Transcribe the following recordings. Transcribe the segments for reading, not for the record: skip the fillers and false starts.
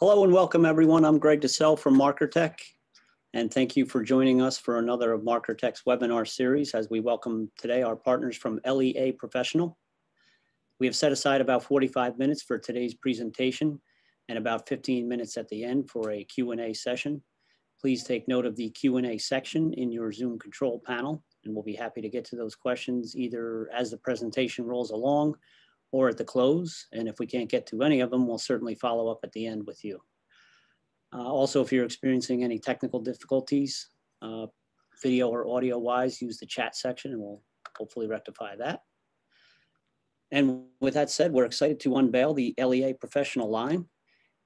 Hello and welcome everyone. I'm Greg DeSell from Markertek, and thank you for joining us for another of Markertek's webinar series as we welcome today our partners from LEA Professional. We have set aside about 45 minutes for today's presentation and about 15 minutes at the end for a Q&A session. Please take note of the Q&A section in your Zoom control panel, and we'll be happy to get to those questions either as the presentation rolls along or at the close. And if we can't get to any of them, we'll certainly follow up at the end with you. Also, if you're experiencing any technical difficulties, video or audio wise, use the chat section and we'll hopefully rectify that. And with that said, we're excited to unveil the LEA Professional line.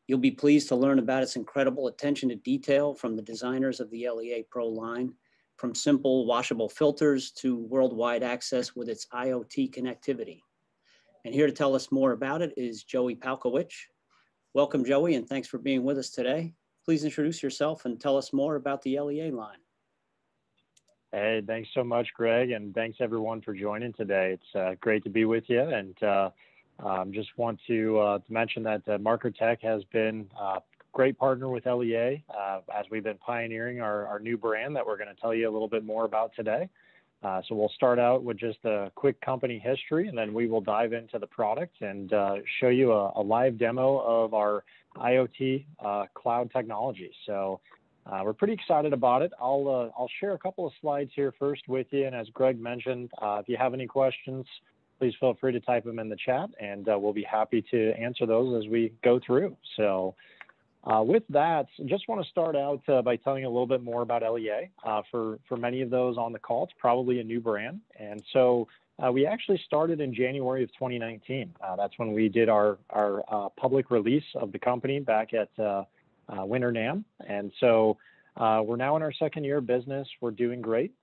You'll be pleased to learn about its incredible attention to detail from the designers of the LEA Pro line, from simple washable filters to worldwide access with its IoT connectivity. And here to tell us more about it is Joey Palkowicz. Welcome, Joey, and thanks for being with us today. Please introduce yourself and tell us more about the LEA line. Hey, thanks so much, Greg, and thanks everyone for joining today. It's great to be with you, and just want to mention that Markertek has been a great partner with LEA as we've been pioneering our new brand that we're going to tell you a little bit more about today. So we'll start out with just a quick company history, and then we will dive into the product and show you a live demo of our IoT cloud technology. So we're pretty excited about it. I'll share a couple of slides here first with you, and as Greg mentioned, if you have any questions, please feel free to type them in the chat, and we'll be happy to answer those as we go through. So with that, just want to start out by telling you a little bit more about LEA. For many of those on the call, it's probably a new brand. And so we actually started in January of 2019. That's when we did our public release of the company back at Winter NAMM. And so we're now in our second year of business. We're doing great.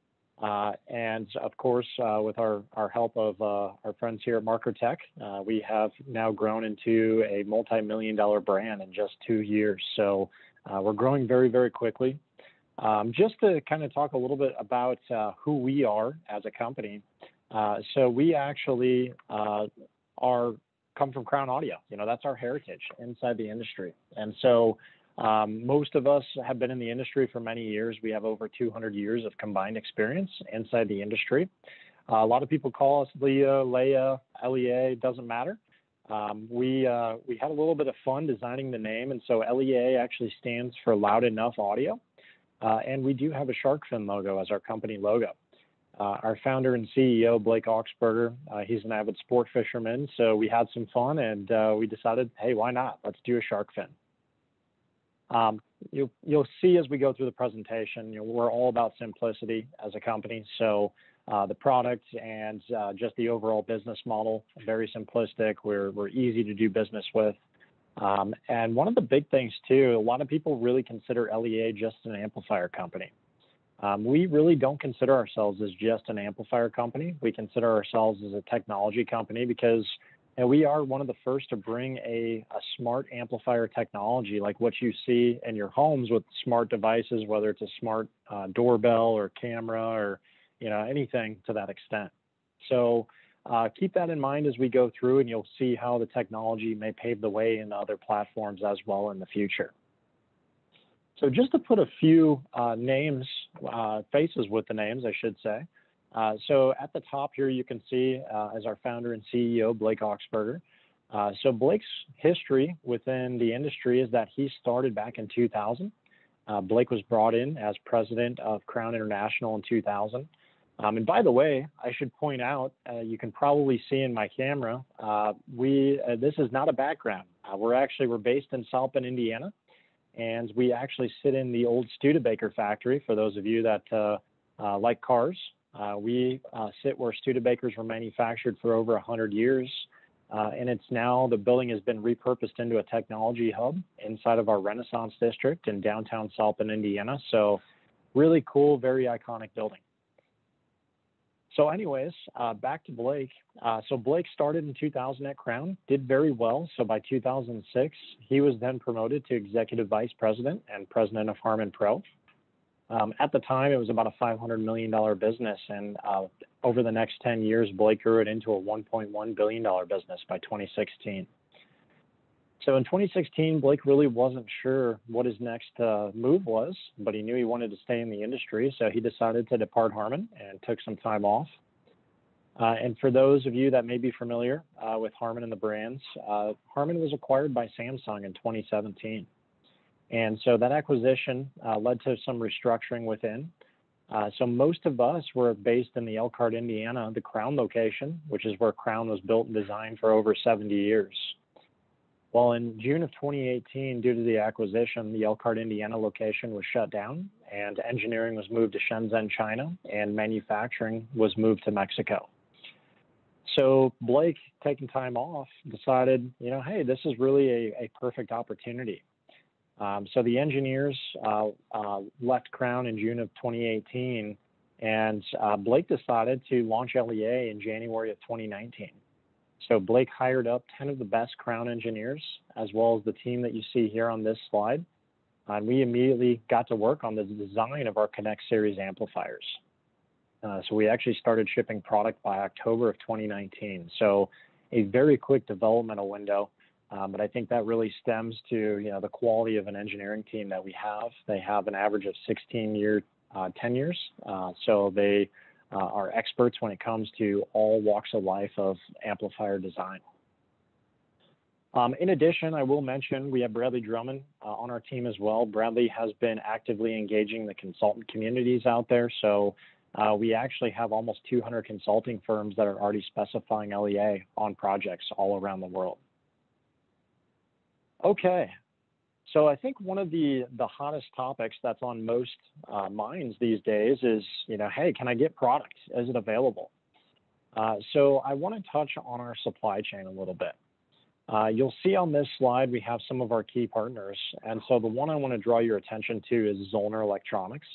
And of course, with our help of our friends here at Markertek, we have now grown into a multi-million-dollar brand in just 2 years. So we're growing very, very quickly. Just to kind of talk a little bit about who we are as a company. So we actually come from Crown Audio. You know, that's our heritage inside the industry. And so most of us have been in the industry for many years. We have over 200 years of combined experience inside the industry. A lot of people call us LEA, LEA, doesn't matter. We had a little bit of fun designing the name, and so LEA actually stands for Loud Enough Audio. And we do have a shark fin logo as our company logo. Our founder and CEO, Blake Augsburger, he's an avid sport fisherman, so we had some fun, and we decided, hey, why not? Let's do a shark fin. You'll see as we go through the presentation, we're all about simplicity as a company. So the product and just the overall business model, very simplistic. We're easy to do business with. And one of the big things too, a lot of people really consider LEA just an amplifier company. We really don't consider ourselves as just an amplifier company. We consider ourselves as a technology company because we are one of the first to bring a smart amplifier technology like what you see in your homes with smart devices, whether it's a smart doorbell or camera or anything to that extent. So keep that in mind as we go through, and you'll see how the technology may pave the way in other platforms as well in the future. So just to put a few faces with the names, I should say. So at the top here, you can see as our founder and CEO, Blake Augsburger. So Blake's history within the industry is that he started back in 2000. Blake was brought in as president of Crown International in 2000. And by the way, I should point out, you can probably see in my camera, this is not a background. We're based in Salpin, Indiana, and we actually sit in the old Studebaker factory. For those of you that like cars. We sit where Studebakers were manufactured for over 100 years, and the building has been repurposed into a technology hub inside of our Renaissance District in downtown Salpin, Indiana. So really cool, very iconic building. So anyways, back to Blake. So Blake started in 2000 at Crown, did very well. So by 2006, he was then promoted to executive vice president and president of Harman Pro. At the time, it was about a $500 million business, and over the next 10 years, Blake grew it into a $1.1 billion business by 2016. So in 2016, Blake really wasn't sure what his next move was, but he knew he wanted to stay in the industry. So he decided to depart Harman and took some time off. And for those of you that may be familiar with Harman and the brands, Harman was acquired by Samsung in 2017. And so that acquisition led to some restructuring within. So most of us were based in the Elkhart, Indiana, the Crown location, which is where Crown was built and designed for over 70 years. Well, in June of 2018, due to the acquisition, the Elkhart, Indiana location was shut down and engineering was moved to Shenzhen, China, and manufacturing was moved to Mexico. So Blake, taking time off, decided, hey, this is really a perfect opportunity. So the engineers left Crown in June of 2018, and Blake decided to launch LEA in January of 2019. So Blake hired up 10 of the best Crown engineers, as well as the team that you see here on this slide. And we immediately got to work on the design of our Connect series amplifiers. So we actually started shipping product by October of 2019. So a very quick developmental window, but I think that really stems to the quality of an engineering team that we have. They have an average of 16-year tenures, so they are experts when it comes to all walks of life of amplifier design. In addition, I will mention we have Bradley Drummond on our team as well. Bradley has been actively engaging the consultant communities out there. So we actually have almost 200 consulting firms that are already specifying LEA on projects all around the world. Okay. So I think one of the hottest topics that's on most minds these days is, hey, can I get product? Is it available? So I want to touch on our supply chain a little bit. You'll see on this slide, we have some of our key partners. And so the one I want to draw your attention to is Zollner Electronics.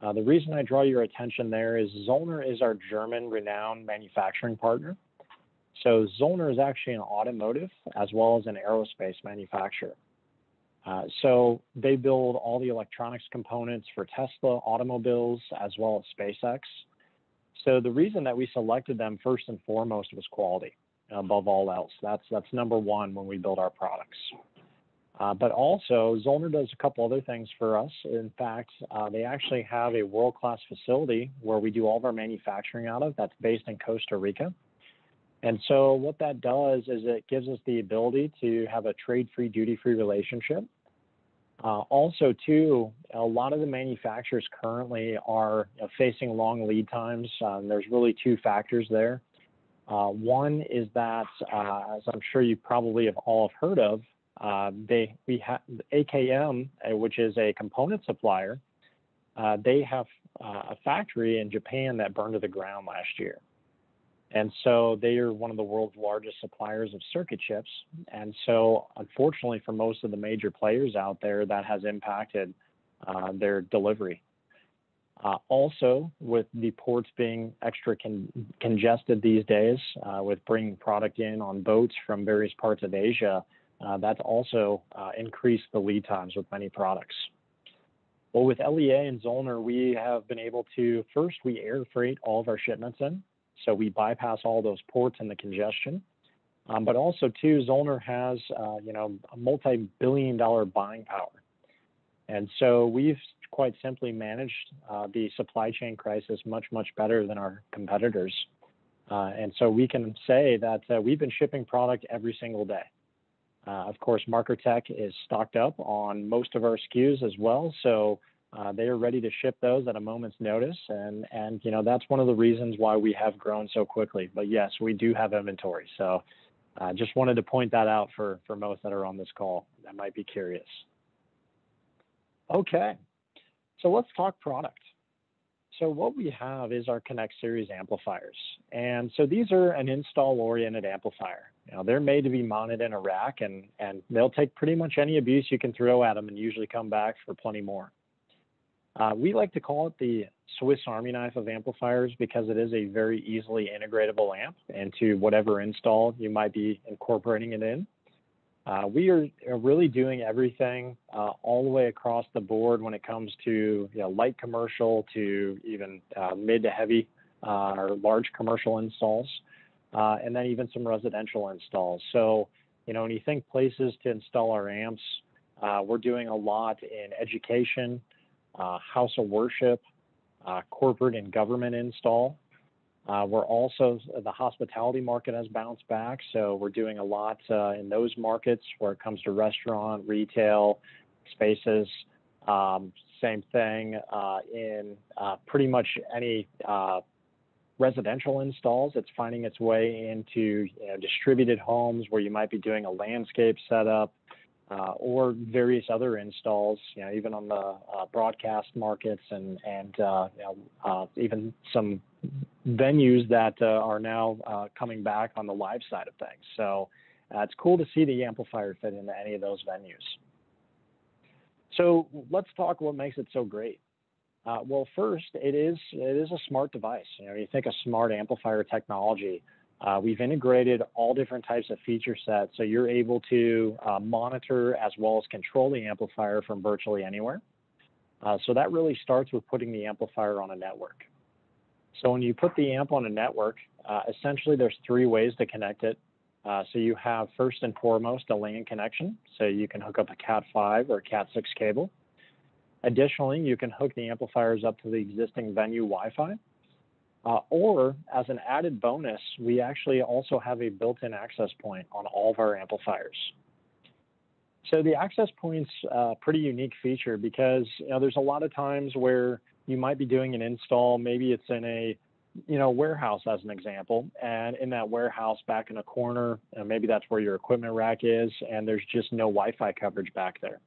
The reason I draw your attention there is Zollner is our German renowned manufacturing partner. So Zollner is actually an automotive as well as an aerospace manufacturer. So they build all the electronics components for Tesla automobiles as well as SpaceX. So the reason that we selected them first and foremost was quality above all else. That's number one when we build our products. But also Zollner does a couple other things for us. In fact, they actually have a world-class facility where we do all of our manufacturing out of that's based in Costa Rica. And so what that does is it gives us the ability to have a trade-free, duty-free relationship. Also, too, a lot of the manufacturers currently are facing long lead times. There's really two factors there. One is that, as I'm sure you probably have all heard of, we have AKM, which is a component supplier. They have a factory in Japan that burned to the ground last year. And so they are one of the world's largest suppliers of circuit chips. And so unfortunately for most of the major players out there, that has impacted their delivery. Also, with the ports being extra congested these days, with bringing product in on boats from various parts of Asia, that's also increased the lead times with many products. Well, with LEA and Zollner, we have been able to, first, we air freight all of our shipments in. So we bypass all those ports and the congestion. But also, too, Zollner has, a multi-billion-dollar buying power. And so we've quite simply managed the supply chain crisis much, much better than our competitors. And so we can say that we've been shipping product every single day. Of course, Markertek is stocked up on most of our SKUs as well. So they are ready to ship those at a moment's notice. And that's one of the reasons why we have grown so quickly. But yes, we do have inventory. So just wanted to point that out for most that are on this call that might be curious. Okay, so let's talk product. So what we have is our Connect series amplifiers. And so these are an install-oriented amplifier. They're made to be mounted in a rack, and they'll take pretty much any abuse you can throw at them and usually come back for plenty more. We like to call it the Swiss Army knife of amplifiers because it is a very easily integratable amp into whatever install you might be incorporating it in. We are really doing everything all the way across the board when it comes to light commercial to even mid to heavy or large commercial installs, and then even some residential installs. So When you think places to install our amps, we're doing a lot in education, house of worship, corporate and government install. We're also, the hospitality market has bounced back, so we're doing a lot in those markets where it comes to restaurant, retail spaces. Same thing in pretty much any residential installs. It's finding its way into distributed homes where you might be doing a landscape setup or various other installs, even on the broadcast markets and even some venues that are now coming back on the live side of things. So it's cool to see the amplifier fit into any of those venues. So let's talk what makes it so great. Well, first, it is a smart device. You think of smart amplifier technology. We've integrated all different types of feature sets, so you're able to monitor as well as control the amplifier from virtually anywhere. So that really starts with putting the amplifier on a network. So when you put the amp on a network, essentially there's three ways to connect it. So you have first and foremost a LAN connection, so you can hook up a Cat5 or Cat6 cable. Additionally, you can hook the amplifiers up to the existing venue Wi-Fi. Or as an added bonus, we actually also have a built-in access point on all of our amplifiers. So the access point's a pretty unique feature because there's a lot of times where you might be doing an install, maybe it's in a warehouse as an example, and in that warehouse back in a corner, maybe that's where your equipment rack is, and there's just no Wi-Fi coverage back there.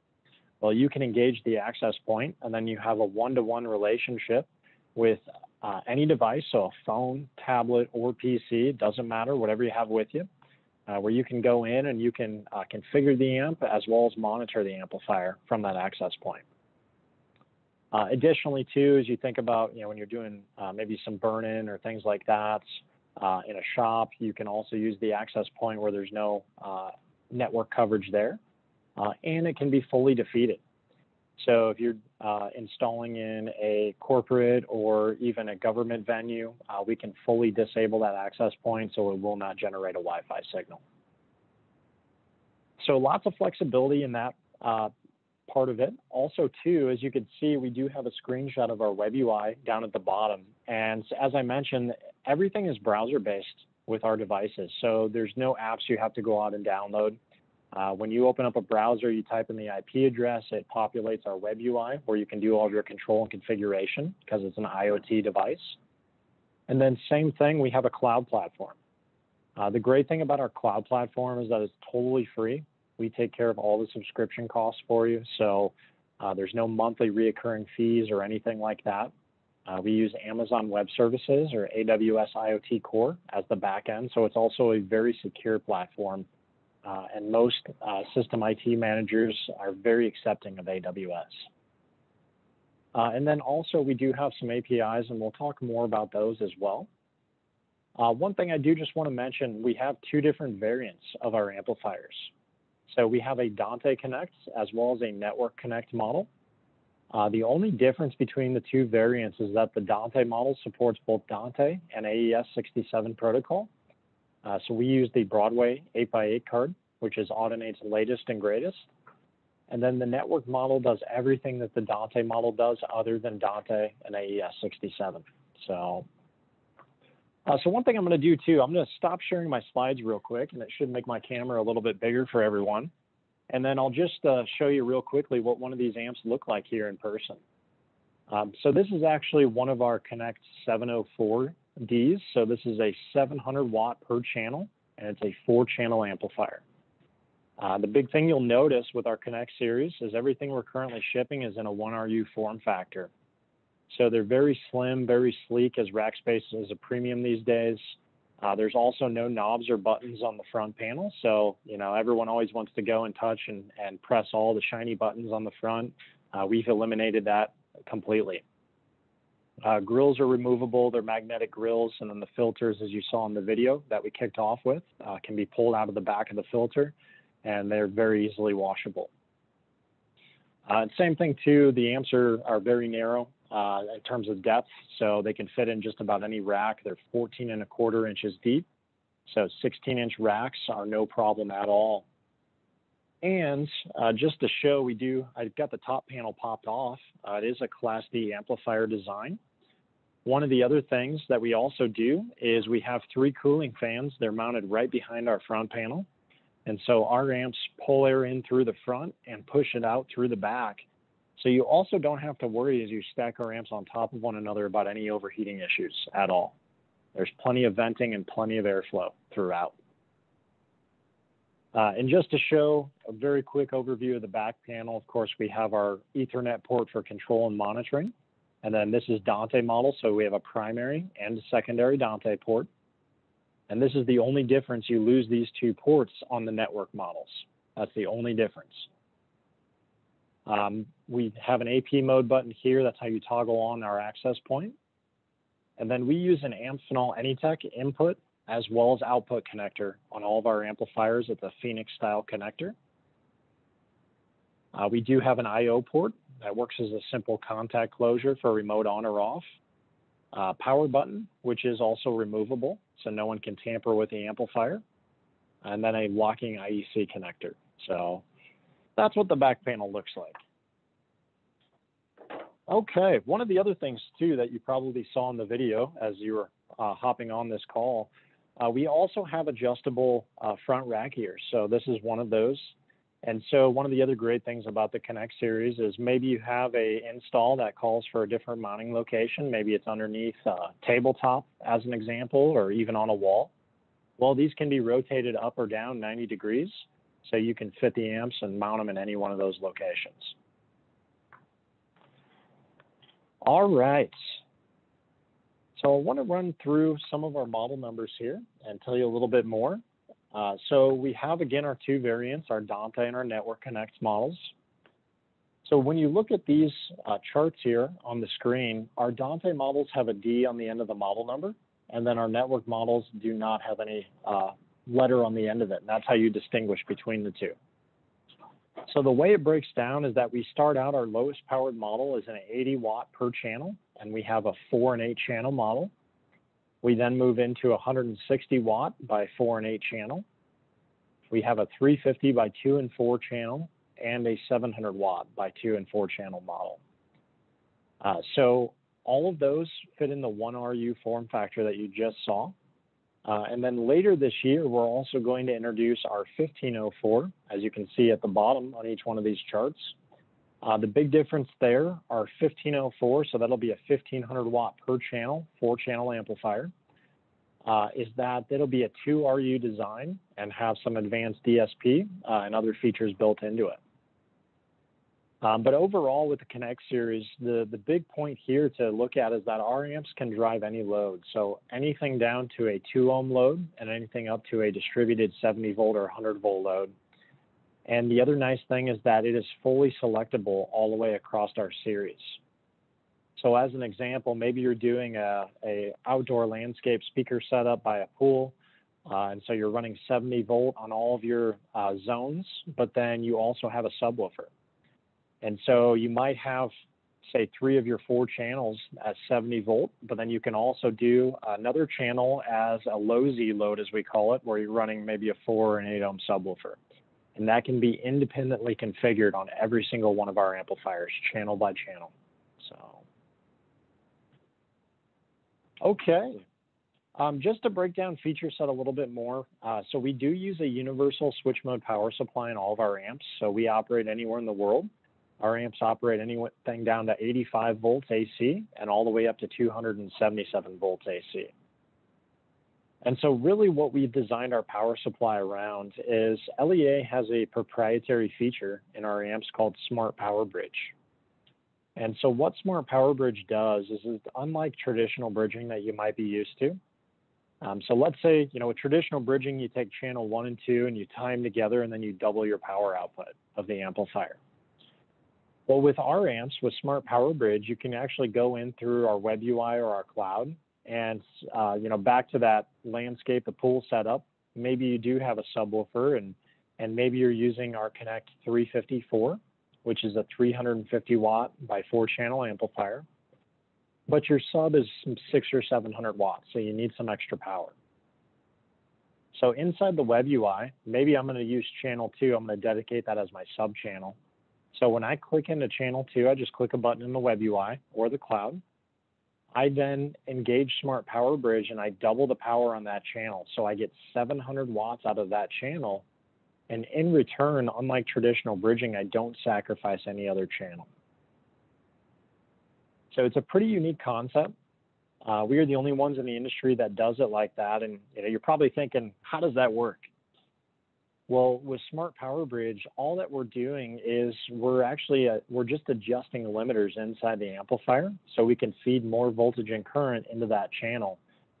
Well, you can engage the access point, and then you have a one-to-one relationship with any device, so a phone, tablet, or PC, it doesn't matter, whatever you have with you, where you can go in and you can configure the amp as well as monitor the amplifier from that access point. Additionally, too, as you think about, when you're doing maybe some burn-in or things like that in a shop, you can also use the access point where there's no network coverage there, and it can be fully defeated. So if you're installing in a corporate or even a government venue, we can fully disable that access point so it will not generate a Wi-Fi signal. So lots of flexibility in that part of it. Also, too, as you can see, we do have a screenshot of our web UI down at the bottom. And as I mentioned, everything is browser-based with our devices. So there's no apps you have to go out and download. When you open up a browser, you type in the IP address, it populates our web UI where you can do all of your control and configuration because it's an IoT device. And then same thing, we have a cloud platform. The great thing about our cloud platform is that it's totally free. We take care of all the subscription costs for you. So there's no monthly reoccurring fees or anything like that. We use Amazon Web Services or AWS IoT Core as the back end. So it's also a very secure platform. And most system IT managers are very accepting of AWS. And then also we do have some APIs, and we'll talk more about those as well. One thing I do just want to mention, we have two different variants of our amplifiers. So we have a Dante Connect as well as a Network Connect model. The only difference between the two variants is that the Dante model supports both Dante and AES-67 protocol. So we use the Broadway 8x8 card, which is Audinate's latest and greatest. And then the network model does everything that the Dante model does other than Dante and AES-67. So one thing I'm going to do too, I'm going to stop sharing my slides real quick, and it should make my camera a little bit bigger for everyone. And then I'll just show you real quickly what one of these amps look like here in person. So this is actually one of our Kinect 704Ds. So this is a 700 watt per channel, and it's a 4-channel amplifier. The big thing you'll notice with our Kinect series is everything we're currently shipping is in a 1RU form factor. So they're very slim, very sleek, as rack space is a premium these days. There's also no knobs or buttons on the front panel. So, everyone always wants to go and touch and press all the shiny buttons on the front. We've eliminated that completely. Grills are removable. They're magnetic grills. And then the filters, as you saw in the video that we kicked off with, can be pulled out of the back of the filter, and they're very easily washable. Same thing, too. The amps are very narrow in terms of depth, so they can fit in just about any rack. They're 14 1/4 inches deep. So 16-inch racks are no problem at all. And just to show, I've got the top panel popped off. It is a Class D amplifier design. One of the other things that we also do is we have 3 cooling fans. They're mounted right behind our front panel. And so our amps pull air in through the front and push it out through the back. So you also don't have to worry as you stack our amps on top of one another about any overheating issues at all. There's plenty of venting and plenty of airflow throughout. And just to show a very quick overview of the back panel, of course, we have our Ethernet port for control and monitoring. And then this is Dante model, so we have a primary and a secondary Dante port. And this is the only difference. You lose these 2 ports on the network models. That's the only difference. We have an AP mode button here. That's how you toggle on our access point. And then we use an Amphenol Anytech input as well as output connector on all of our amplifiers. It's a Phoenix style connector. We do have an I/O port that works as a simple contact closure for remote on or off. Power button, which is also removable, so no one can tamper with the amplifier. And then a locking IEC connector. So that's what the back panel looks like. Okay, one of the other things too that you probably saw in the video as you were hopping on this call, we also have adjustable front rack ears. So this is one of those. And so one of the other great things about the Connect series is maybe you have a install that calls for a different mounting location. Maybe it's underneath a tabletop as an example, or even on a wall. Well, these can be rotated up or down 90 degrees. So you can fit the amps and mount them in any one of those locations. All right. So I want to run through some of our model numbers here and tell you a little bit more. So we have, again, our 2 variants, our Dante and our Network Connect models. So when you look at these charts here on the screen, our Dante models have a D on the end of the model number, and then our network models do not have any letter on the end of it, and that's how you distinguish between the 2. So the way it breaks down is that we start out, our lowest powered model is an 80 watt per channel, and we have a 4 and 8 channel model. We then move into 160 watt by 4 and 8 channel. We have a 350 by 2 and 4 channel and a 700 watt by 2 and 4 channel model. So all of those fit in the 1RU form factor that you just saw. And then later this year, we're also going to introduce our 1504, as you can see at the bottom on each one of these charts. The big difference there, our 1504, so that'll be a 1500 watt per channel, 4-channel amplifier, is that it'll be a 2RU design and have some advanced DSP and other features built into it. But overall with the Connect series, the big point here to look at is that our amps can drive any load. So anything down to a 2 ohm load and anything up to a distributed 70 volt or 100 volt load. And the other nice thing is that it is fully selectable all the way across our series. So as an example, maybe you're doing a outdoor landscape speaker setup by a pool, and so you're running 70 volt on all of your zones, but then you also have a subwoofer. And so you might have, say, 3 of your 4 channels at 70 volt, but then you can also do another channel as a low Z load, as we call it, where you're running maybe a 4 or an 8 ohm subwoofer. And that can be independently configured on every single one of our amplifiers, channel by channel. So, okay. Just to break down feature set a little bit more, so we do use a universal switch mode power supply in all of our amps. So we operate anywhere in the world. Our amps operate anything down to 85 volts AC and all the way up to 277 volts AC. And so really what we've designed our power supply around is LEA has a proprietary feature in our amps called Smart Power Bridge. And so what Smart Power Bridge does is unlike traditional bridging that you might be used to. So let's say, with traditional bridging, you take channel 1 and 2 and you tie them together and then you double your power output of the amplifier. Well, with our amps, with Smart Power Bridge, you can actually go in through our web UI or our cloud and, back to that landscape, the pool setup, maybe you do have a subwoofer and maybe you're using our Connect 354, which is a 350 watt by 4 channel amplifier, but your sub is 600 or 700 watts, so you need some extra power. So inside the web UI, maybe I'm going to use channel 2. I'm going to dedicate that as my sub channel. So when I click into channel 2, I just click a button in the web UI or the cloud. I then engage Smart Power Bridge and I double the power on that channel. So I get 700 watts out of that channel. And in return, unlike traditional bridging, I don't sacrifice any other channel. So it's a pretty unique concept. We are the only ones in the industry that does it like that. And you're probably thinking, how does that work? Well, with Smart Power Bridge, all that we're doing is we're just adjusting the limiters inside the amplifier so we can feed more voltage and current into that channel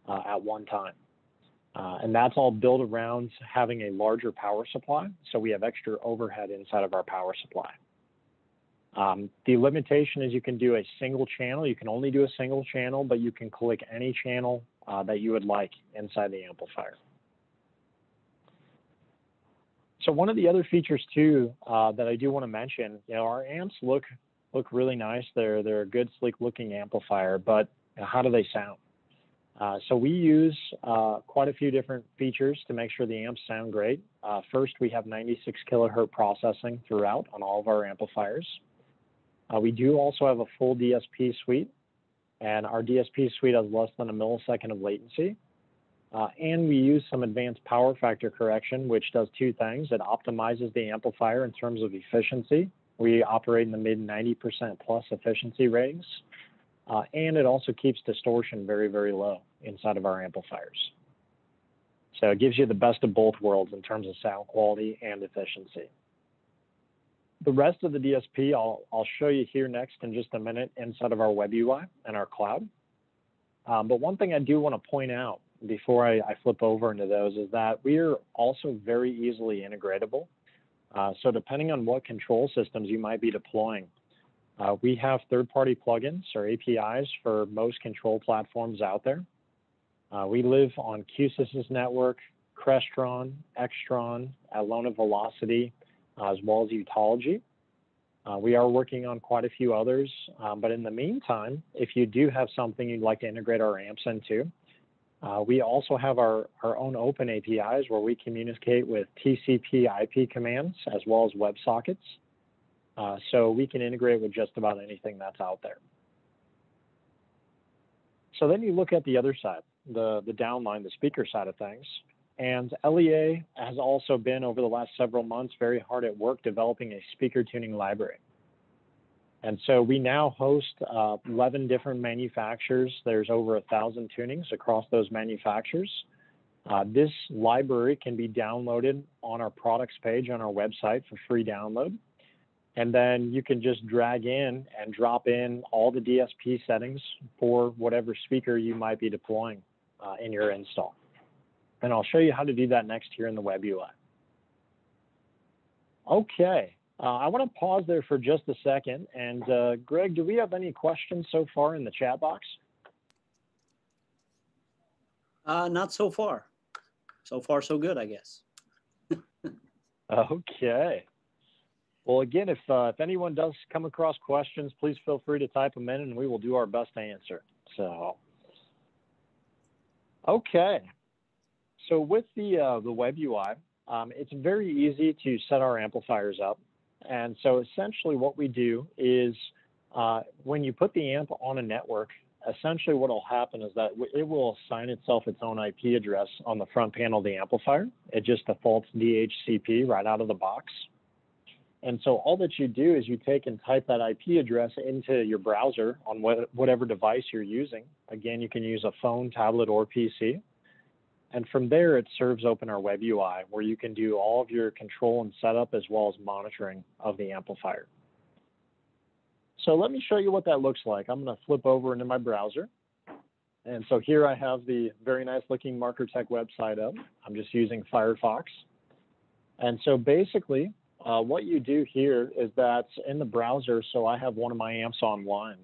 at one time. And that's all built around having a larger power supply, so we have extra overhead inside of our power supply. The limitation is you can do a single channel. You can only do a single channel, but you can click any channel that you would like inside the amplifier. So one of the other features too that I do want to mention, our amps look really nice. They're a good, sleek looking amplifier, but how do they sound? So we use quite a few different features to make sure the amps sound great. First, we have 96 kilohertz processing throughout on all of our amplifiers. We do also have a full DSP suite, and our DSP suite has less than a millisecond of latency. And we use some advanced power factor correction, which does two things. It optimizes the amplifier in terms of efficiency. We operate in the mid 90% plus efficiency ratings. And it also keeps distortion very, very low inside of our amplifiers. So it gives you the best of both worlds in terms of sound quality and efficiency. The rest of the DSP, I'll show you here next in just a minute inside of our web UI and our cloud. But one thing I do want to point out before I flip over into those is that we are also very easily integratable. So depending on what control systems you might be deploying, we have third-party plugins or APIs for most control platforms out there. We live on QSys's network, Crestron, Extron, Alona Velocity, as well as Utology. We are working on quite a few others, but in the meantime, if you do have something you'd like to integrate our amps into, we also have our own open APIs where we communicate with TCP IP commands as well as WebSockets. So we can integrate with just about anything that's out there. So then you look at the other side, the downline, the speaker side of things. And LEA has also been, over the last several months, very hard at work developing a speaker tuning library. And so we now host 11 different manufacturers. There's over 1,000 tunings across those manufacturers. This library can be downloaded on our products page on our website for free download. And then you can just drag in and drop in all the DSP settings for whatever speaker you might be deploying in your install. And I'll show you how to do that next here in the web UI. Okay, I want to pause there for just a second. And Greg, do we have any questions so far in the chat box? Not so far. So far, so good, I guess. Okay. Well, again, if anyone does come across questions, please feel free to type them in and we will do our best to answer. So, okay. So with the web UI, it's very easy to set our amplifiers up. And so essentially what we do is when you put the amp on a network, essentially what will happen is that it will assign itself its own IP address on the front panel of the amplifier. It just defaults DHCP right out of the box. And so all that you do is you take and type that IP address into your browser on whatever device you're using. Again, you can use a phone, tablet, or PC. And from there, it serves open our web UI, where you can do all of your control and setup as well as monitoring of the amplifier. So let me show you what that looks like. I'm going to flip over into my browser. And so here I have the very nice looking Markertek website up. I'm just using Firefox. And so basically, what you do here is that in the browser, so I have one of my amps online.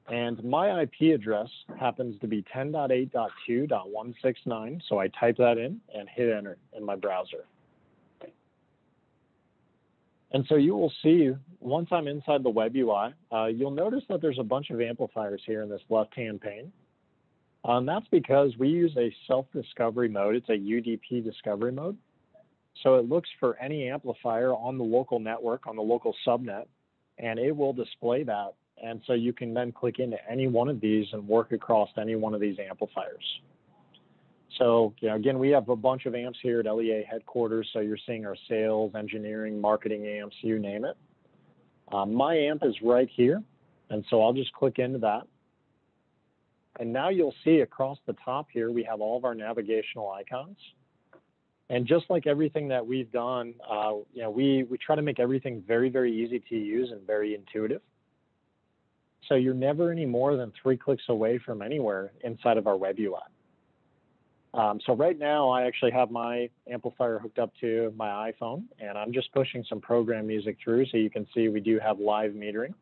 And my IP address happens to be 10.8.2.169. So I type that in and hit enter in my browser. And so you will see, once I'm inside the web UI, you'll notice that there's a bunch of amplifiers here in this left-hand pane. That's because we use a self-discovery mode. It's a UDP discovery mode. So it looks for any amplifier on the local network, on the local subnet, and it will display that. And so you can then click into any one of these and work across any one of these amplifiers. So, again, we have a bunch of amps here at LEA headquarters. So you're seeing our sales, engineering, marketing amps, you name it. My amp is right here. And so I'll just click into that. And now you'll see across the top here, we have all of our navigational icons. And just like everything that we've done, we try to make everything very, very easy to use and very intuitive. So you're never any more than 3 clicks away from anywhere inside of our web UI. So right now, I actually have my amplifier hooked up to my iPhone, and I'm just pushing some program music through, so you can see we do have live metering.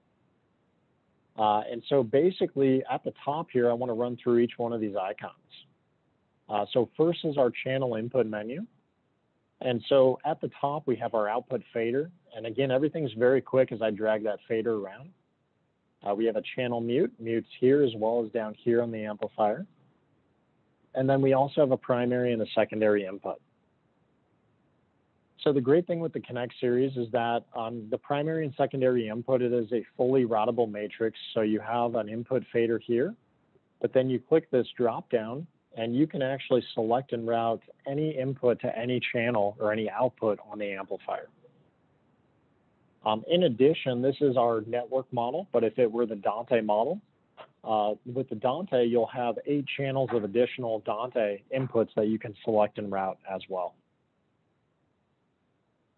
And so basically, at the top here, I want to run through each one of these icons. So first is our channel input menu. And so at the top, we have our output fader. And again, everything's very quick as I drag that fader around. We have a channel mute, mutes here as well as down here on the amplifier. And then we also have a primary and a secondary input. So the great thing with the Connect series is that on the primary and secondary input, it is a fully routable matrix. So you have an input fader here, but then you click this drop down and you can actually select and route any input to any channel or any output on the amplifier. In addition, this is our network model, but if it were the Dante model, with the Dante, you'll have 8 channels of additional Dante inputs that you can select and route as well.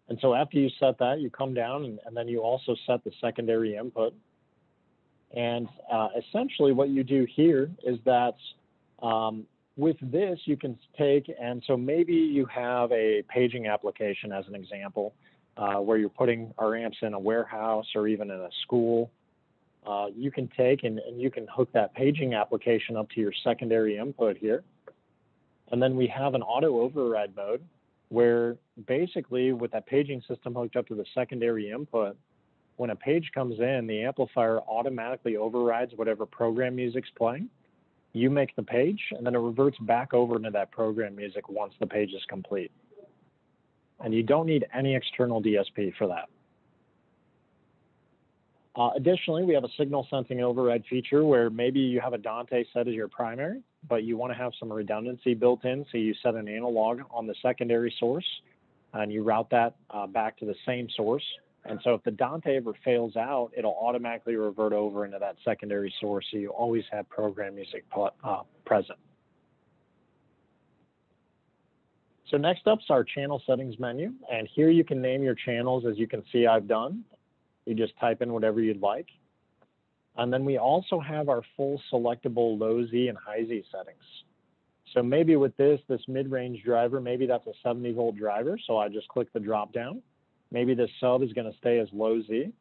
And so after you set that, you come down and then you also set the secondary input. And essentially what you do here is that with this, you can take, and so maybe you have a paging application as an example, where you're putting our amps in a warehouse or even in a school. You can take and you can hook that paging application up to your secondary input here. And then we have an auto override mode where basically with that paging system hooked up to the secondary input, when a page comes in, the amplifier automatically overrides whatever program music's playing. You make the page, and then it reverts back over into that program music once the page is complete. And you don't need any external DSP for that. Additionally, we have a signal sensing override feature where maybe you have a Dante set as your primary, but you want to have some redundancy built in. So you set an analog on the secondary source and you route that back to the same source. And so if the Dante ever fails out, it'll automatically revert over into that secondary source. So you always have program music present. So next up is our channel settings menu. And here you can name your channels, as you can see I've done. You just type in whatever you'd like. And then we also have our full selectable low Z and high Z settings. So maybe with this mid-range driver, maybe that's a 70-volt driver. So I just click the drop down. Maybe this sub is going to stay as low Z.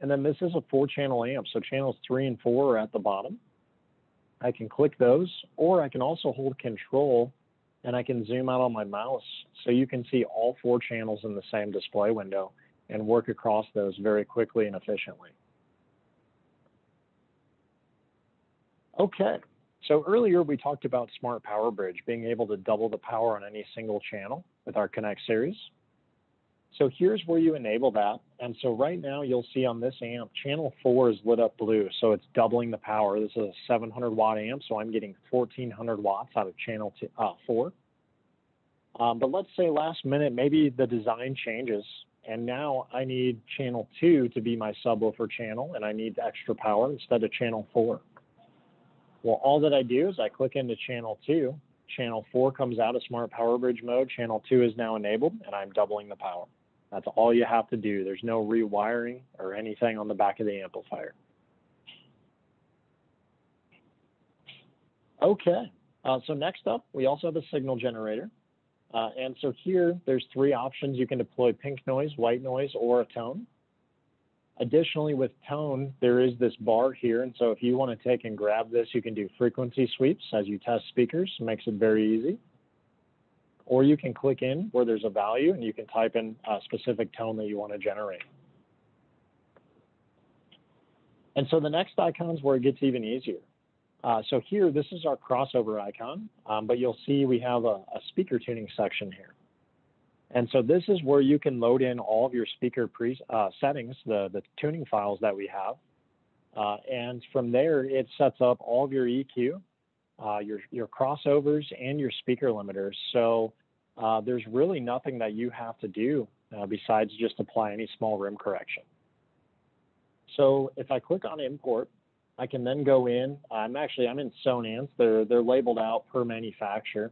And then this is a 4-channel amp. So channels 3 and 4 are at the bottom. I can click those, or I can also hold control and I can zoom out on my mouse so you can see all 4 channels in the same display window and work across those very quickly and efficiently. Okay, so earlier we talked about Smart Power Bridge, being able to double the power on any single channel with our Connect series. So here's where you enable that. And so right now you'll see on this amp, channel 4 is lit up blue, so it's doubling the power. This is a 700 watt amp, so I'm getting 1400 watts out of channel 4. But let's say last minute, maybe the design changes, and now I need channel 2 to be my subwoofer channel, and I need extra power instead of channel 4. Well, all that I do is I click into channel 2. Channel 4 comes out of Smart Power Bridge mode. Channel 2 is now enabled, and I'm doubling the power. That's all you have to do. There's no rewiring or anything on the back of the amplifier. Okay, so next up, we also have a signal generator. And so here, there's 3 options. You can deploy pink noise, white noise, or a tone. Additionally, with tone, there is this bar here. And so if you want to take and grab this, you can do frequency sweeps as you test speakers. It makes it very easy. Or you can click in where there's a value and you can type in a specific tone that you want to generate. And so the next icon is where it gets even easier. So here, this is our crossover icon, but you'll see we have a speaker tuning section here. And so this is where you can load in all of your speaker settings, the tuning files that we have. And from there, it sets up all of your EQ, your crossovers, and your speaker limiters. So there's really nothing that you have to do besides just apply any small rim correction. So if I click on import, I can then go in. I'm in Sonance. They're labeled out per manufacturer.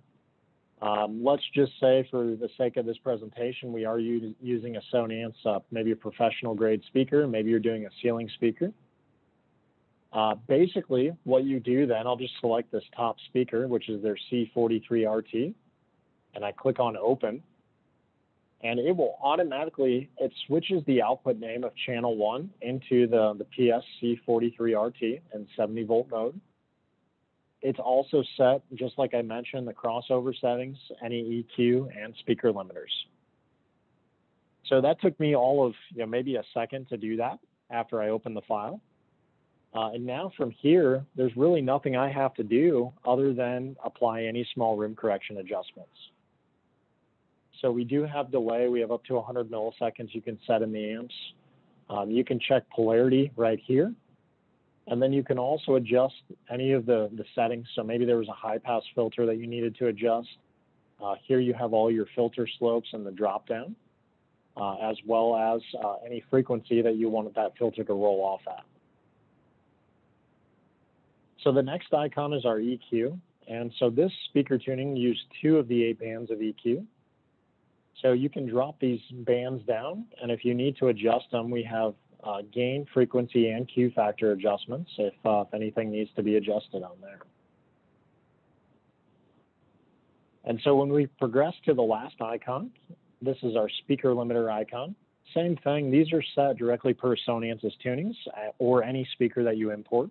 Let's just say, for the sake of this presentation, we are using a Sonance, maybe a professional grade speaker. Maybe you're doing a ceiling speaker. Basically, what you do then, I'll just select this top speaker, which is their C43RT, and I click on open. And it will automatically, it switches the output name of channel 1 into the PSC43RT in 70 volt mode. It's also set, just like I mentioned, the crossover settings, any EQ, and speaker limiters. So that took me all of maybe a second to do that after I opened the file. And now from here, there's really nothing I have to do other than apply any small rim correction adjustments. So we do have delay. We have up to 100 milliseconds you can set in the amps. You can check polarity right here. And then you can also adjust any of the settings. So maybe there was a high pass filter that you needed to adjust. Here you have all your filter slopes and the drop down, as well as any frequency that you wanted that filter to roll off at. So the next icon is our EQ. And so this speaker tuning used 2 of the 8 bands of EQ. So you can drop these bands down, and if you need to adjust them, we have gain, frequency, and Q factor adjustments if anything needs to be adjusted on there. And so when we progress to the last icon, this is our speaker limiter icon. Same thing, these are set directly per Sonance's tunings or any speaker that you import.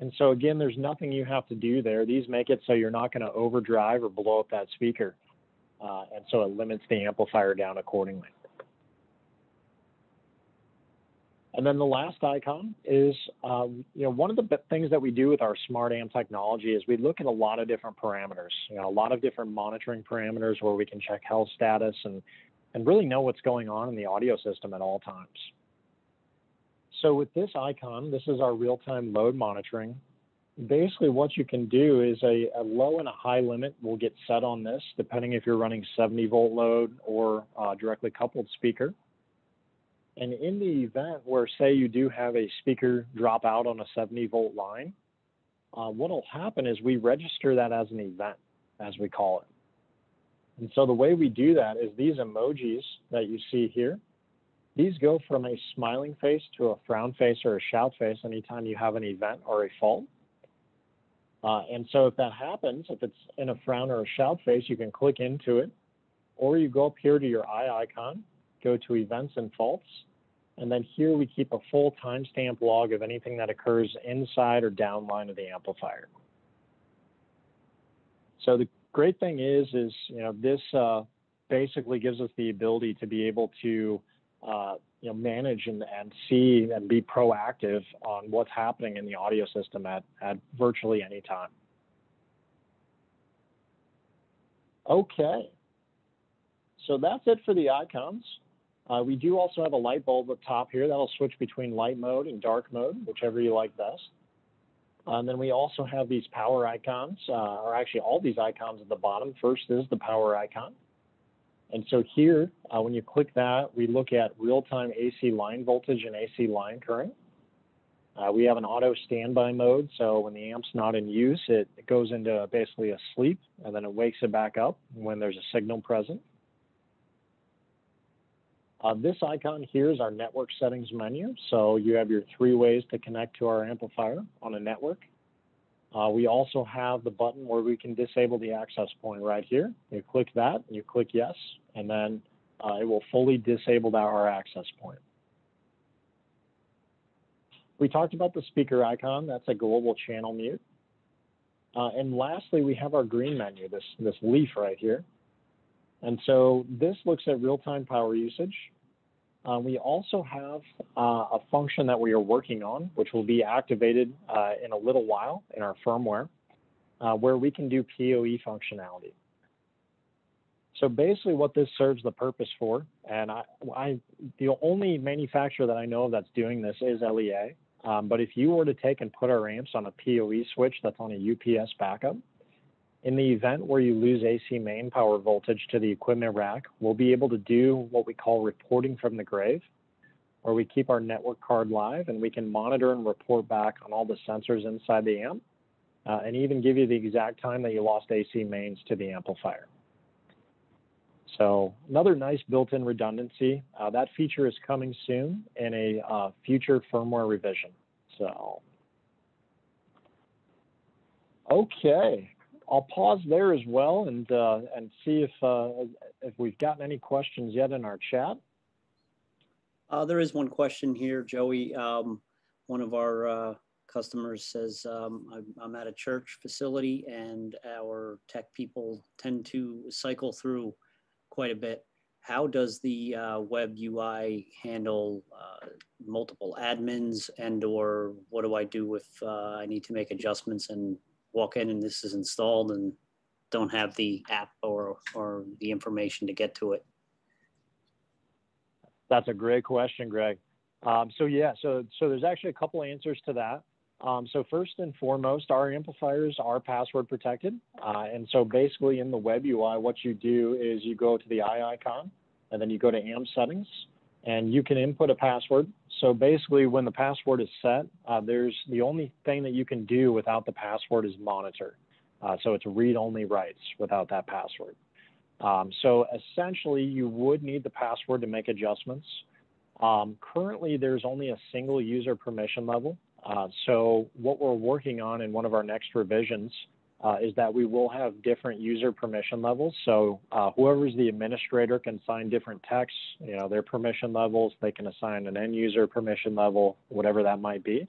And so again, there's nothing you have to do there. These make it so you're not going to overdrive or blow up that speaker. And so it limits the amplifier down accordingly. And then the last icon is, one of the things that we do with our smart amp technology is we look at a lot of different parameters, a lot of different monitoring parameters where we can check health status and really know what's going on in the audio system at all times. So with this icon, this is our real-time load monitoring. Basically, what you can do is a low and a high limit will get set on this, depending if you're running 70 volt load or directly coupled speaker. And in the event where, say, you do have a speaker drop out on a 70 volt line, what will happen is we register that as an event, as we call it. And so the way we do that is these emojis that you see here, these go from a smiling face to a frown face or a shout face anytime you have an event or a fault. And so if that happens, if it's in a frown or a shout face, you can click into it, or you go up here to your eye icon, go to events and faults, and then here we keep a full timestamp log of anything that occurs inside or downline of the amplifier. So the great thing is this basically gives us the ability to be able to manage and see and be proactive on what's happening in the audio system at virtually any time. Okay, so that's it for the icons. We do also have a light bulb up top here that'll switch between light mode and dark mode, whichever you like best. And then we also have these power icons, or actually all these icons at the bottom. First is the power icon. And so here, when you click that, we look at real-time AC line voltage and AC line current. We have an auto standby mode, so when the amp's not in use, it goes into basically a sleep, and then it wakes it back up when there's a signal present. This icon here is our network settings menu. So you have your 3 ways to connect to our amplifier on a network. We also have the button where we can disable the access point right here. You click that, you click yes, and then it will fully disable our access point. We talked about the speaker icon. That's a global channel mute. And lastly, we have our green menu, this leaf right here. And so this looks at real-time power usage. We also have a function that we are working on, which will be activated in a little while in our firmware, where we can do PoE functionality. So basically what this serves the purpose for, and the only manufacturer that I know of that's doing this is LEA, but if you were to take and put our amps on a PoE switch that's on a UPS backup, in the event where you lose AC main power voltage to the equipment rack, we'll be able to do what we call reporting from the grave, where we keep our network card live and we can monitor and report back on all the sensors inside the amp, and even give you the exact time that you lost AC mains to the amplifier. So another nice built-in redundancy. That feature is coming soon in a future firmware revision. So, okay. I'll pause there as well and see if we've gotten any questions yet in our chat. There is one question here, Joey. One of our customers says, I'm at a church facility and our tech people tend to cycle through quite a bit. How does the web UI handle multiple admins, and or what do I do if I need to make adjustments and walk in and this is installed and don't have the app or the information to get to it? That's a great question, Greg. So there's actually a couple answers to that. So first and foremost, our amplifiers are password protected. And so basically in the web UI, what you do is you go to the eye icon and then you go to amp settings and you can input a password. So basically when the password is set, there's the only thing that you can do without the password is monitor. So it's read-only writes without that password. So essentially you would need the password to make adjustments. Currently there's only a single user permission level. So what we're working on in one of our next revisions is that we will have different user permission levels. So whoever's the administrator can assign different texts, their permission levels. They can assign an end user permission level, whatever that might be.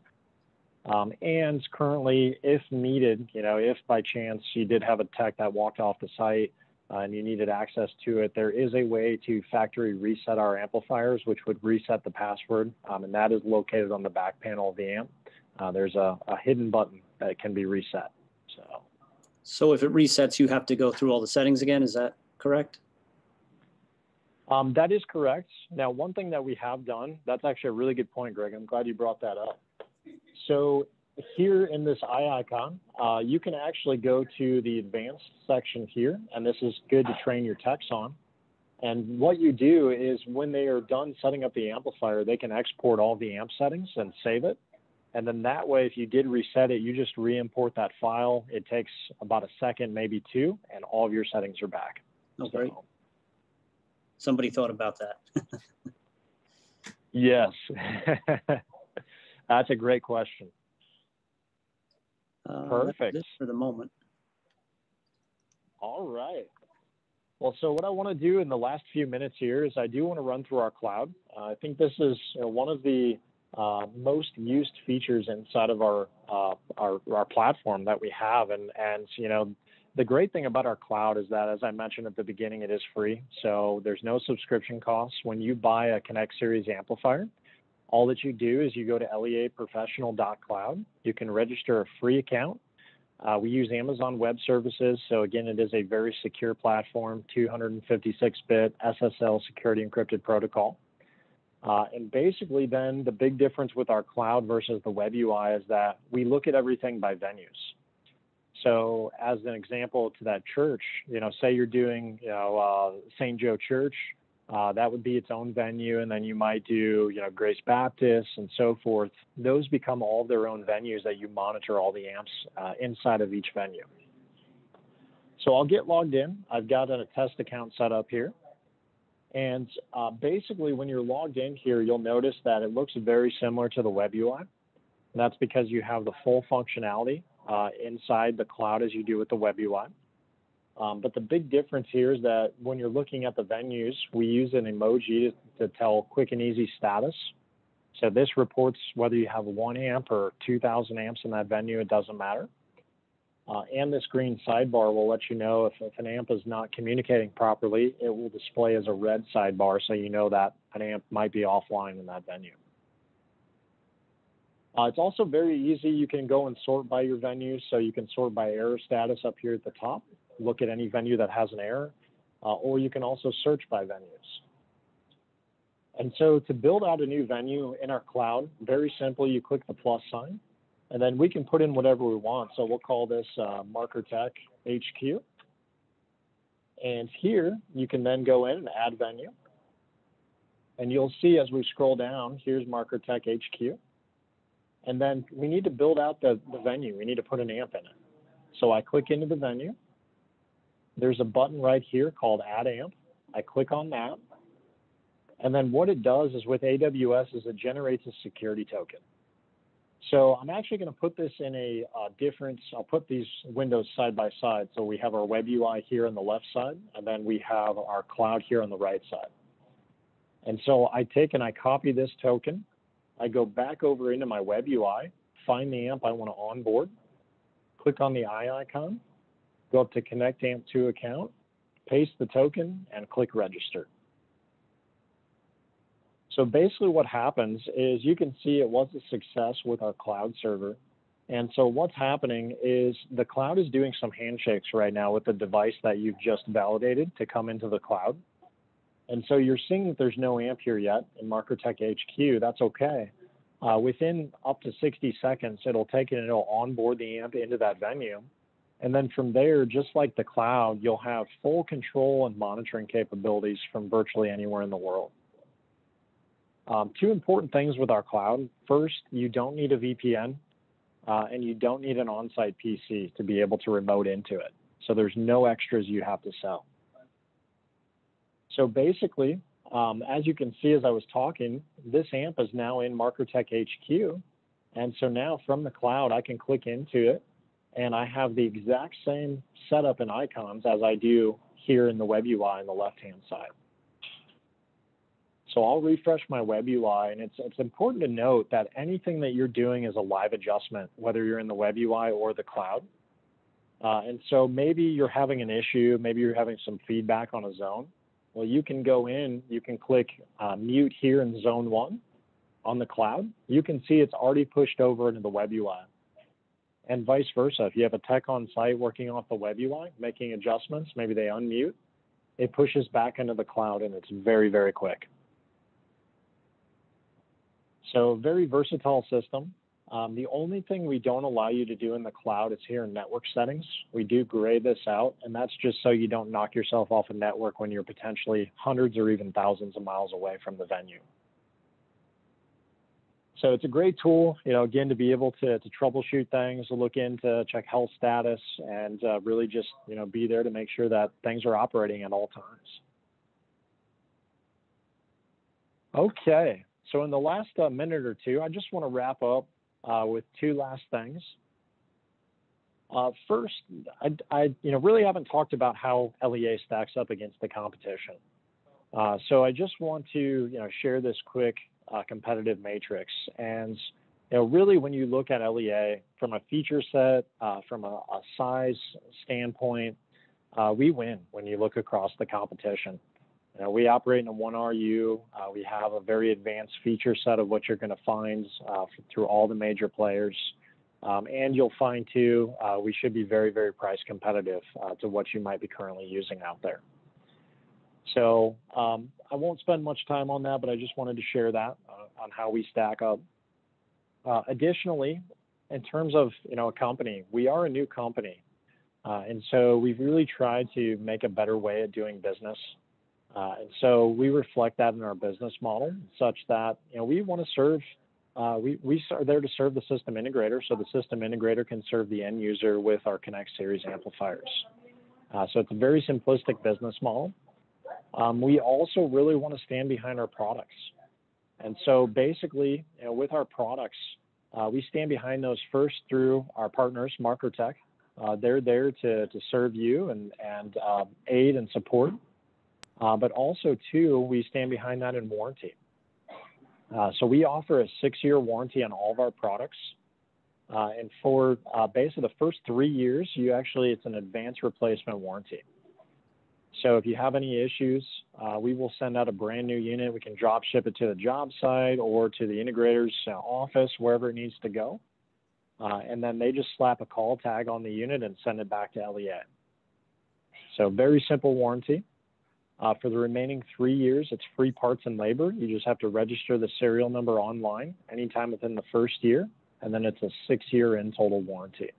And currently, if needed, if by chance you did have a tech that walked off the site and you needed access to it, there is a way to factory reset our amplifiers, which would reset the password, and that is located on the back panel of the amp. There's a hidden button that can be reset. So if it resets, you have to go through all the settings again. Is that correct? That is correct. Now, one thing that we have done, that's actually a really good point, Greg. I'm glad you brought that up. So here in this eye icon, you can actually go to the advanced section here, and this is good to train your techs on. And what you do is when they are done setting up the amplifier, they can export all the amp settings and save it. And then that way, if you did reset it, you just re-import that file. It takes about a second, maybe two, and all of your settings are back. Oh, great. Somebody thought about that. Yes. That's a great question. Perfect. That's it for the moment. All right. Well, so what I want to do in the last few minutes here is I do want to run through our cloud. I think this is one of the most used features inside of our platform that we have. And the great thing about our cloud is that, as I mentioned at the beginning, it is free. So there's no subscription costs. When you buy a Connect Series amplifier, all that you do is you go to LEA Professional .cloud. You can register a free account. We use Amazon Web Services. So again, it is a very secure platform, 256-bit SSL security encrypted protocol. And basically then the big difference with our cloud versus the web UI is that we look at everything by venues. So as an example to that church, say you're doing, St. Joe Church, that would be its own venue. And then you might do, Grace Baptist and so forth. Those become all their own venues that you monitor all the amps inside of each venue. So I'll get logged in. I've got a test account set up here. And basically, when you're logged in here, you'll notice that it looks very similar to the web UI. And that's because you have the full functionality inside the cloud as you do with the web UI. But the big difference here is that when you're looking at the venues, we use an emoji to tell quick and easy status. So this reports whether you have 1 amp or 2,000 amps in that venue, it doesn't matter. And this green sidebar will let you know if an amp is not communicating properly. It will display as a red sidebar, so you know that an amp might be offline in that venue. It's also very easy. You can go and sort by your venues. So you can sort by error status up here at the top, look at any venue that has an error, or you can also search by venues. And so to build out a new venue in our cloud, very simple, you click the plus sign, and then we can put in whatever we want. So we'll call this Markertek HQ. And here you can then go in and add venue. And you'll see as we scroll down, here's Markertek HQ. And then we need to build out the venue. We need to put an amp in it. So I click into the venue. There's a button right here called Add Amp. I click on that. And then what it does is with AWS is it generates a security token. So I'm actually going to put this in a different, I'll put these windows side by side. So we have our web UI here on the left side, and then we have our cloud here on the right side. And so I take and I copy this token. I go back over into my web UI, find the amp I want to onboard, click on the eye icon, go up to Connect Amp to Account, paste the token, and click Register. So basically what happens is you can see it was a success with our cloud server. And so what's happening is the cloud is doing some handshakes right now with the device that you've just validated to come into the cloud. And so you're seeing that there's no amp here yet in Markertek HQ. That's okay. Within up to 60 seconds, it'll take it and it'll onboard the amp into that venue. And then from there, just like the cloud, you'll have full control and monitoring capabilities from virtually anywhere in the world. Two important things with our cloud. First, you don't need a VPN, and you don't need an on-site PC to be able to remote into it. So there's no extras you have to sell. So basically, as you can see as I was talking, this amp is now in Markertek HQ. And so now from the cloud, I can click into it, and I have the exact same setup and icons as I do here in the web UI on the left-hand side. So I'll refresh my web UI, and it's important to note that anything that you're doing is a live adjustment, whether you're in the web UI or the cloud. And so maybe you're having an issue, maybe you're having some feedback on a zone. Well, you can go in, you can click mute here in zone 1 on the cloud. You can see it's already pushed over into the web UI. And vice versa, if you have a tech on site working off the web UI, making adjustments, maybe they unmute, it pushes back into the cloud, and it's very, very quick. So very versatile system. The only thing we don't allow you to do in the cloud is here in network settings. We do gray this out, and that's just so you don't knock yourself off a network when you're potentially hundreds or even thousands of miles away from the venue. So it's a great tool, again, to be able to troubleshoot things, to look into, check health status, and really just, be there to make sure that things are operating at all times. Okay. So in the last minute or two, I just want to wrap up with two last things. First, I really haven't talked about how LEA stacks up against the competition. So I just want to share this quick competitive matrix. And really, when you look at LEA from a feature set, from a size standpoint, we win when you look across the competition. We operate in a 1 RU. We have a very advanced feature set of what you're going to find through all the major players. And you'll find, too, we should be very, very price competitive to what you might be currently using out there. So I won't spend much time on that, but I just wanted to share that on how we stack up. Additionally, in terms of a company, we are a new company. And so we've really tried to make a better way of doing business. And so we reflect that in our business model such that, we want to serve, we are there to serve the system integrator, so the system integrator can serve the end user with our Connect series amplifiers. So it's a very simplistic business model. We also really want to stand behind our products. And so basically, with our products, we stand behind those first through our partners, Markertek. They're there to serve you and aid and support. But also, too, we stand behind that in warranty. So we offer a 6-year warranty on all of our products. And for basically the first 3 years, it's an advanced replacement warranty. So if you have any issues, we will send out a brand new unit. We can drop ship it to the job site or to the integrator's office, wherever it needs to go. And then they just slap a call tag on the unit and send it back to LEA. So very simple warranty. For the remaining 3 years, it's free parts and labor. You just have to register the serial number online anytime within the first year, and then it's a 6-year in total warranty.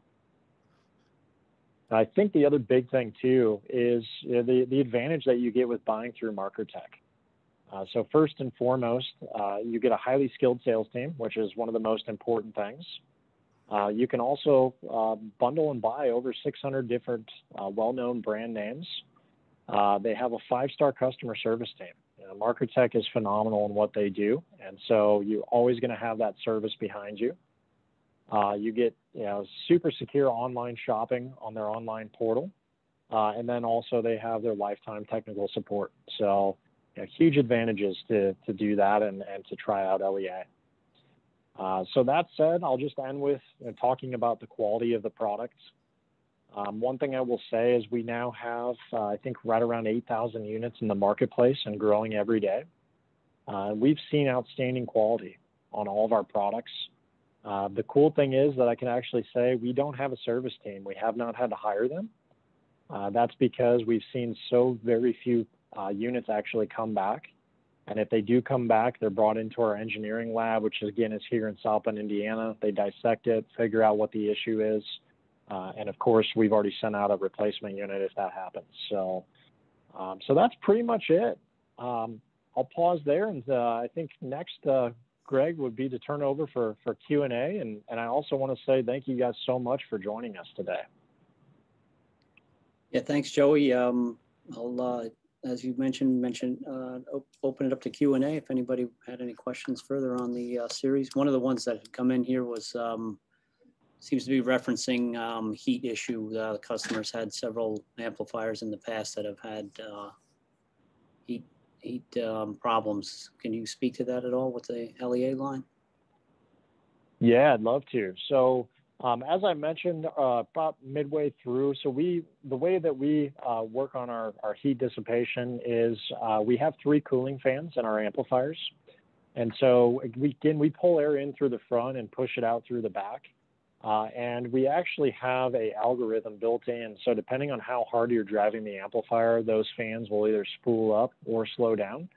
I think the other big thing too is the advantage that you get with buying through Markertek. So first and foremost, you get a highly skilled sales team, which is one of the most important things. You can also bundle and buy over 600 different well-known brand names. They have a 5-star customer service team. Markertek is phenomenal in what they do, and so you're always going to have that service behind you. You get super secure online shopping on their online portal, and then also they have their lifetime technical support. So huge advantages to do that and to try out LEA. So that said, I'll just end with talking about the quality of the products. One thing I will say is we now have, I think, right around 8,000 units in the marketplace and growing every day. We've seen outstanding quality on all of our products. The cool thing is that I can actually say we don't have a service team. We have not had to hire them. That's because we've seen so very few units actually come back. And if they do come back, they're brought into our engineering lab, which again is here in South Bend, Indiana. They dissect it, figure out what the issue is. And of course, we've already sent out a replacement unit if that happens. So that's pretty much it. I'll pause there, and I think next, Greg, would be to turn over for Q&A. And I also want to say thank you guys so much for joining us today. Yeah, thanks, Joey. I'll, as you mentioned, open it up to Q&A if anybody had any questions further on the series. One of the ones that had come in here was, seems to be referencing heat issue. The customers had several amplifiers in the past that have had heat problems. Can you speak to that at all with the LEA line? Yeah, I'd love to. So as I mentioned about midway through, so the way that we work on our heat dissipation is we have 3 cooling fans in our amplifiers. And so we pull air in through the front and push it out through the back. And we actually have an algorithm built in. So depending on how hard you're driving the amplifier, those fans will either spool up or slow down.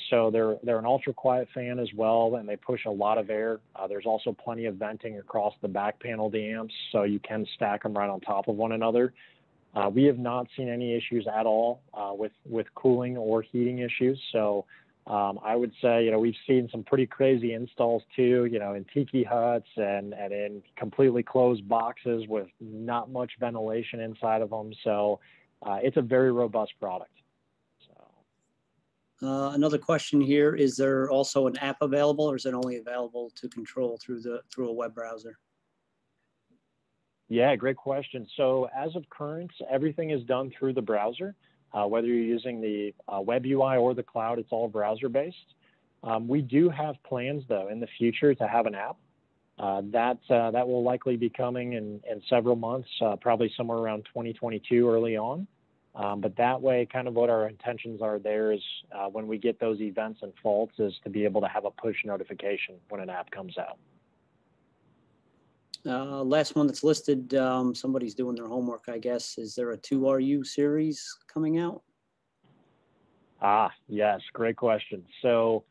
So they're an ultra quiet fan as well, and they push a lot of air. There's also plenty of venting across the back panel of the amps, so you can stack them right on top of one another. We have not seen any issues at all with cooling or heating issues. So I would say, we've seen some pretty crazy installs too, in tiki huts and in completely closed boxes with not much ventilation inside of them. So it's a very robust product. Another question here, is there also an app available, or is it only available to control through a web browser? Yeah, great question. So as of current, everything is done through the browser. Whether you're using the web UI or the cloud, it's all browser-based. We do have plans, though, in the future to have an app. That will likely be coming in several months, probably somewhere around 2022 early on. But that way, kind of what our intentions are there is when we get those events and faults is to be able to have a push notification when an app comes out. Last one that's listed, somebody's doing their homework, I guess. Is there a 2RU series coming out? Yes, great question. So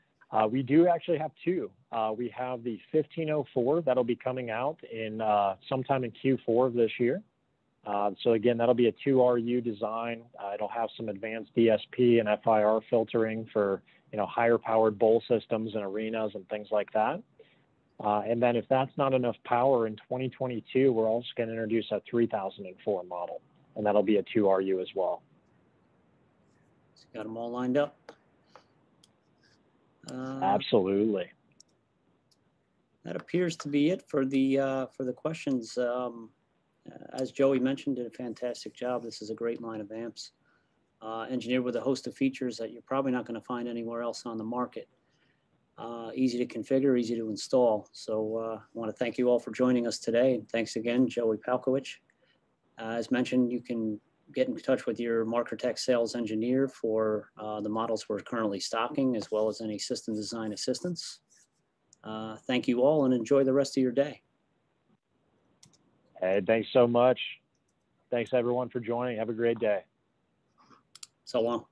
we do actually have 2. We have the 1504 that'll be coming out in sometime in Q4 of this year. So again, that'll be a 2RU design. It'll have some advanced DSP and FIR filtering for higher powered bowl systems and arenas and things like that. And then if that's not enough power in 2022, we're also going to introduce a 3004 model, and that'll be a 2RU as well. Got them all lined up. Absolutely. That appears to be it for the questions. As Joey mentioned, did a fantastic job. This is a great line of amps, engineered with a host of features that you're probably not going to find anywhere else on the market. easy to configure, easy to install. So I want to thank you all for joining us today. And thanks again, Joey Palkowicz. As mentioned, you can get in touch with your Markertek sales engineer for the models we're currently stocking, as well as any system design assistance. Thank you all and enjoy the rest of your day. Hey, thanks so much. Thanks everyone for joining. Have a great day. So long.